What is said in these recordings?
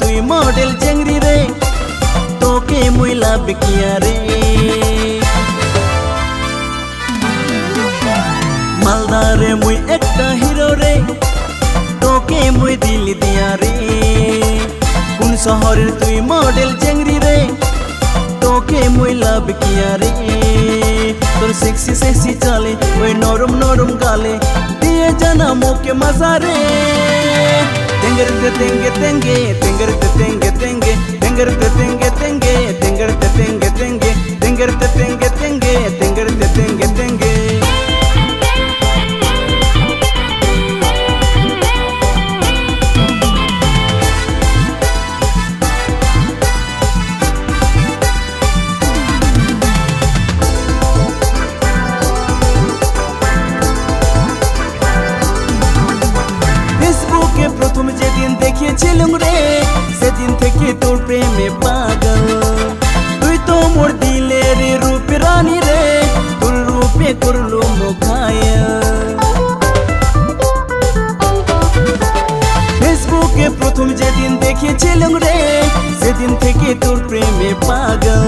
তুই মডেল চেংড়ি রে তোকে মুই লাভ কিয়া রে মালদারে মুই একটা হিরো রে তোকে মুই দিল দিয়া রে কোন শহরের তুই মডেল চেংড়ি রে তোকে মুই লাভ কিয়া রে তোর সেক্সি সেক্সি চালে ওই নরম নরম গালে দিয়ে জানা মোকে মজা রে তেঙ্গের তে তেঙ্গে তেঙ্গে তেঙ্গের তে তেঙ্গে তেঙ্গে তেঙ্গের তে তেঙ্গে তেঙ্গে তেঙ্গের তে তেঙ্গে তেঙ্গে তেঙ্গের তে তেঙ্গে তেঙ্গে তেঙ্গের তে তেঙ্গে তেঙ্গে প্রথম যেদিন দেখিয়েছিলাম রে সেদিন থেকে তোর প্রেমে পাগল তুই তো মোর দিলের রূপ রানী রে তোর রূপে করলো মোখায়া ফেসবুকে প্রথম যেদিন দেখিয়েছিলাম রে সেদিন থেকে তোর প্রেমে পাগল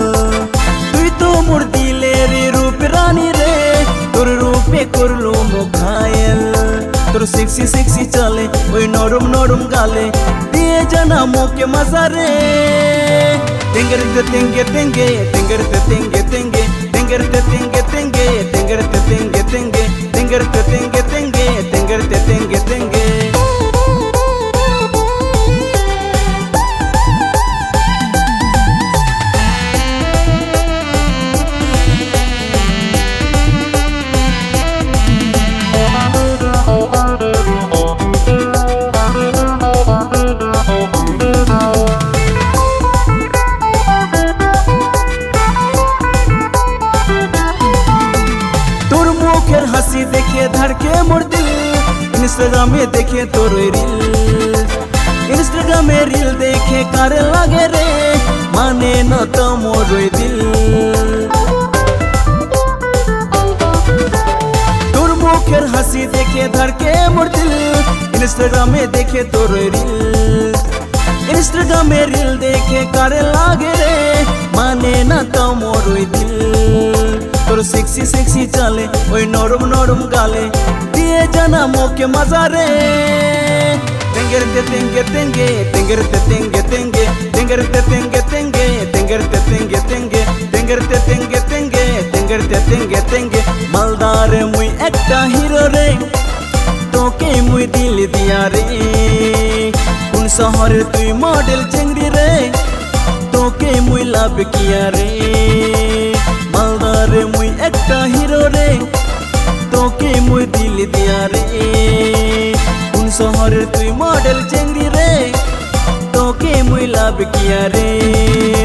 তুই তো মোর দিলের রূপ রানী রে তোর রূপে করলো মোখায়া তোর সেক্সি সেক্সি চলে ওই নরম নরম গালে দিয়ে জানা মোকে মজা রে তেঙ্গের তে তেঙ্গে তেঙ্গে তেঙ্গের তে তেঙ্গে তেঙ্গে তেঙ্গের তে তেঙ্গে তেঙ্গে তেঙ্গের তে তেঙ্গে তেঙ্গে তেঙ্গের তে তেঙ্গে তেঙ্গে তেঙ্গের তে তেঙ্গে তেঙ্গে হাসি দেখে ধড়কে মোর দিল ইনস্টাগ্রামে দেখে তোর রিল ইনস্টাগ্রামে রিল দেখে কারে লাগে রে মানে ন তো মোর দিল তোর মুখের হাসি দেখে ধড়কে মোর দিল ইনস্টাগ্রামে দেখে তোর রিল ইনস্টাগ্রামে রিল দেখে কারে লাগে রে মানে না তো মোর দিল তোর সেক্সি সেক্সি চালে ওই নরম নরম গালে দিয়ে জানা মোকে মজা রে তেঙ্গের তে তেঙ্গে তেঙ্গে তেঙ্গের তে তেঙ্গে তেঙ্গে তেঙ্গের তে তেঙ্গে তেঙ্গে তেঙ্গের তে তেঙ্গে তেঙ্গে তেঙ্গের তে তেঙ্গে তেঙ্গে তেঙ্গের তে তেঙ্গে তেঙ্গে মালদারে মুই একটা হিরো রে তোকে মুই দিল দিয়া রে কোন শহরের তুই মডেল চেংড়ি রে তোকে মুই লাভ কিয়া রে মালদারে মুই একটা হিরো রে তোকে মুই দিল দিয়া রে কোন শহরের তুই মডেল চেংড়ি রে তোকে মুই লাভ কিয়া রে।